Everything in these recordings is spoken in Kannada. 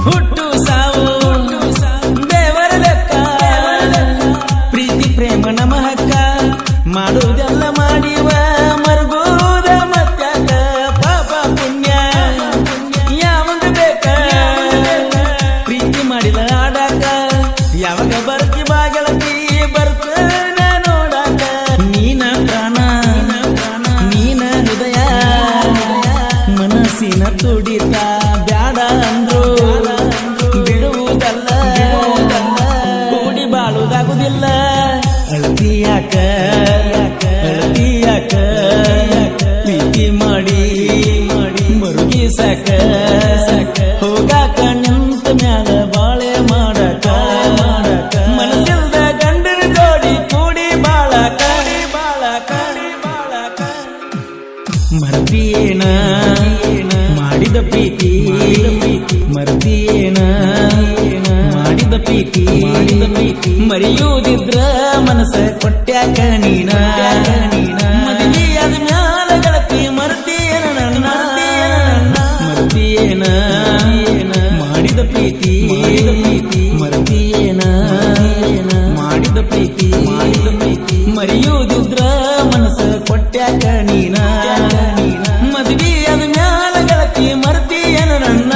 ಹುಟ್ಟು ಸಾವು ದೇವರ ಲೆಕ್ಕ ಪ್ರೀತಿ ಪ್ರೇಮ ನಮ ಹಕ್ಕ ಮಾಡುವುದೆಲ್ಲ ಮಾಡಿವ ಮರುಗೋದ ಮತ್ಯಾಕ ಪಾಪ ಪುಣ್ಯ ಯಾವಾಗ ಬೇಕ ಪ್ರೀತಿ ಮಾಡಿದ ಆಡಾಕ ಯಾವಾಗ ಬರ್ತಿ ಬಾಗಳತಿ ಬರ್ತನ ನೋಡಾಕ ನೀನ ಪ್ರಾಣ ನೀನ ಹೃದಯ ಮನಸ್ಸಿನ ತುಡಿತ ಬ್ಯಾಡ ಅಂದ್ರು ಬಿಡುವುದಲ್ಲ ಕೂಡಿ ಬಾಳುವುದಾಗುದಿಲ್ಲ ಅಳತಿಯಾಕ ಪ್ರೀತಿ ಮಾಡಿ ಮರುಗಿಸಕ ಹೋಗಾಕ ನಿಂತ ಮ್ಯಾಲ ಬಾಳೆ ಮಾಡಕ ಮನಸ್ಸಿಲ್ದ ಗಂಡನ ಜೋಡಿ ಕೂಡಿ ಬಾಳಕ ಮರತಿಯೇನ ಮಾಡಿದ ಪ್ರೀತಿ ಮರತಿಯೇನ ಮಾಡಿದ ಪ್ರೀತಿ ಮರೆಯುವುದಿದ್ರ ಮನಸ್ಸ ಕೊಟ್ಟ್ಯಾಕ ನೀನ ಮದುವೆಯಾದ ಮ್ಯಾಲ ಗೆಳತಿ ಮರತಿಯೇನ ನನ್ನ ಮರತಿಯೇನ ಮಾಡಿದ ಪ್ರೀತಿ ಮರತಿಯೇನ ಮಾಡಿದ ಪ್ರೀತಿ ಮರೆಯುವುದಿದ್ರ ಮನಸ್ಸ ಕೊಟ್ಟ್ಯಾಕ ನೀನ ಮದುವೆಯಾದ ಮ್ಯಾಲ ಗೆಳತಿ ಮರತಿಯೇನ ನನ್ನ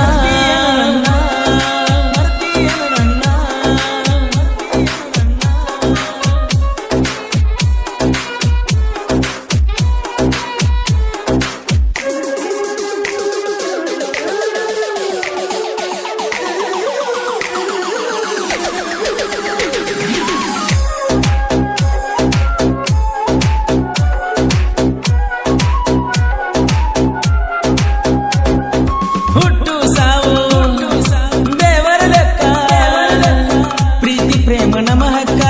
ಹುಟ್ಟು ಸಾವು ದೇವರ ಲೆಕ್ಕ ಪ್ರೀತಿ ಪ್ರೇಮ ನಮ ಹಕ್ಕ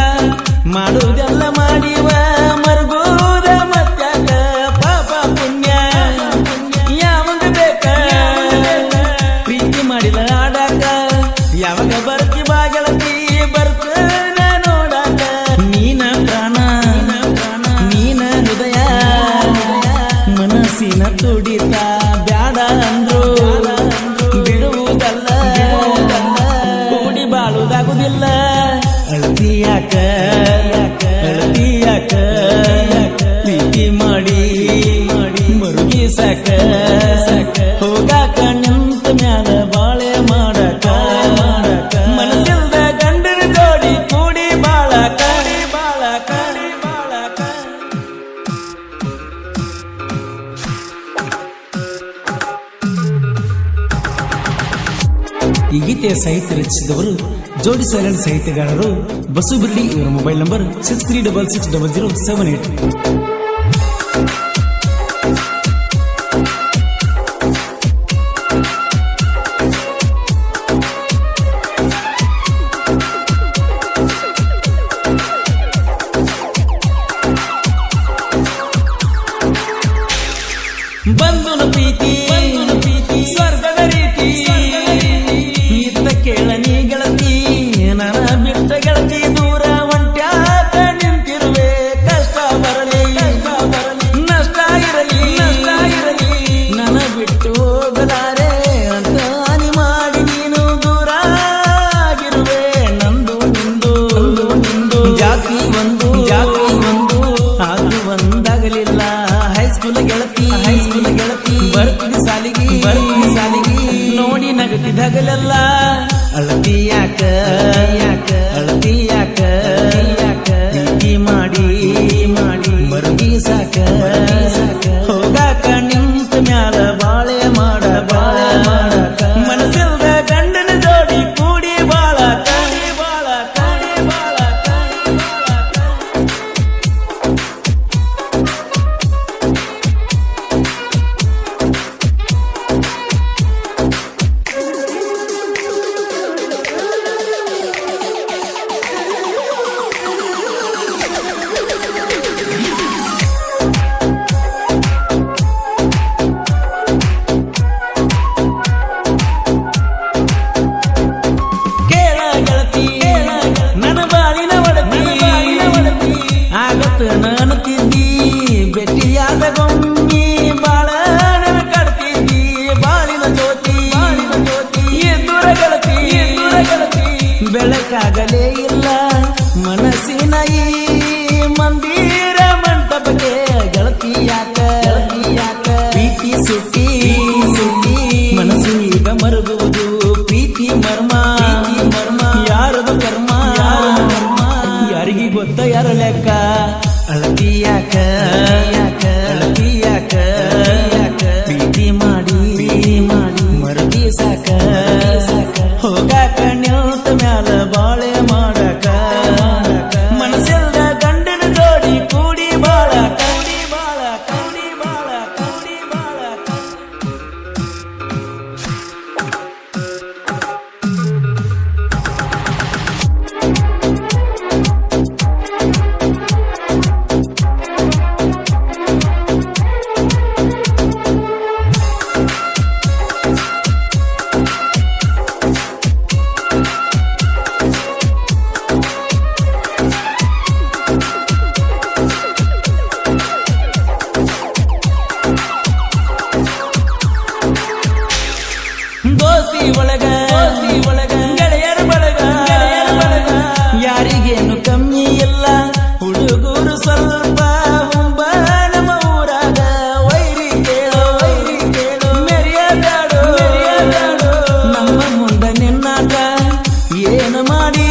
ಮಾಡುವುದೆಲ್ಲ ಮಾಡಿವ ಮರುಗೋದ ಮತ್ಯಾಕ ಪಾಪ ಪುಣ್ಯ ಯಾವಾಗ ಬೇಕ ಪ್ರೀತಿ ಮಾಡಿದ ಆಡಾಕ ಯಾವಾಗ ಬರ್ತಿ ಬಾಗಳತಿ ಬರ್ತನ ನೋಡಾಕ ನೀನ ಪ್ರಾಣ ನೀನ ಹೃದಯ ಮನಸ್ಸಿನ ತುಡಿತ ಬ್ಯಾಡ ಅಂದ್ರು ಬಿಡುವುದಲ್ಲ ಕೂಡಿ ಬಾಳುವುದಾಗುದಿಲ್ಲ ಅಳತಿಯಾಕ ಪ್ರೀತಿ ಮಾಡಿ ಮರುಗಿಸಕ ಹೋಗಾಕ ನಿಂತ ಮ್ಯಾಲ ಬಾಳೆ ಮಾಡಕ ಮನಸ್ಸಿಲ್ದ ಗಂಡನ ಜೋಡಿ ಕೂಡಿ ಬಾಳಕ ಈ ಗೀತೆಯ ಸಾಹಿತ್ಯ ರಚಿಸಿದವರು ಜೋಡಿ ಸೈಲೆಂಟ್ ಸಾಹಿತ್ಯಗಾರರು ಬಸು ಬಿರ್ಡಿ. ಇವರ ಮೊಬೈಲ್ ನಂಬರ್ 63660078. ಬಂಧುನ ಪ್ರೀತಿ ಸ್ವರ್ಗದ ರೀತಿ ಇತ್ತ ಕೇಳನಿ ಗೆಳತಿ ನನ್ನ ಬಿಟ್ಟ ಗೆಳತಿ ದೂರ ಒಂಟ್ಯಾಕ ನಿಂತಿರುವೆ ಕಷ್ಟ ಬರಲಿ ನಷ್ಟ ಇರಲಿ ನನ್ನ ಬಿಟ್ಟು ಹೋಗಲಾರೆ ಅಂತ ಹಾನಿ ಮಾಡಿ ನೀನು ದೂರ ಆಗಿರುವೆ ನಂದು ನಿಂದು ಜಾತಿ ಒಂದು ಅದು ಒಂದಾಗಲಿಲ್ಲ ಹೈಸ್ಕೂಲ್ ಗೆಳತಿ ಬರ್ತಿದ್ದ ಸಾಲಿಗಿ ನೋಡಿ ನಗತಿದಾಗಲೆಲ್ಲ ಅಳತಿಯಾಕ ಪ್ರೀತಿ ಮಾಡಿ ಮರುಗಿಸಾಕ ಹೋಗಾಕ ನಿಂತ ಮ್ಯಾಲ ಬಾಳೆ ಮಾಡಕ ಮನಸ್ಸಿಲ್ದ ಗಂಡನ ಜೋಡಿ ಕೂಡಿ ಬಾಳಕ ಮರ್ಮ ಯಾರದು ಕರ್ಮ ಯಾರಿಗೆ ಗೊತ್ತ ಯಾರ ಲೆಕ್ಕ ಅಳತಿಯಾಕ ಪ್ರೀತಿ ಮಾಡಿ ಮರದಿ ಸಾಕ ಹೋಗಾಕ ನಿಲ್ತ ಮ್ಯಾಲ ಬಾಳೆ ಮಾಡಕ ಮನಸ್ಸೆಲ್ಲ ಗಂಡನ ಜೋಡಿ ಕೂಡಿ ಬಾಳ ಕೌಡಿ ಬಾಳ ಕೌಡಿ ಬಾಳ ಕೌಡಿ ಬಾಳ ದೋಸ್ತಿ ಒಳಗ ಗೆಳೆಯರ ಬಳಗ ಯಾರಿಗೇನು ಕಮ್ಮಿ ಇಲ್ಲ ಹುಡುಗರು ಸ್ವಲ್ಪ ಹುಂಬ ನಮ್ಮ ಊರಾಗ ವೈರಿ ಕೇಳೋ ಮೆರಿಯದಾಡು ನಮ್ಮ ಮುಂದ ನಿನ್ನಾಟ ಏನು ಮಾಡಿ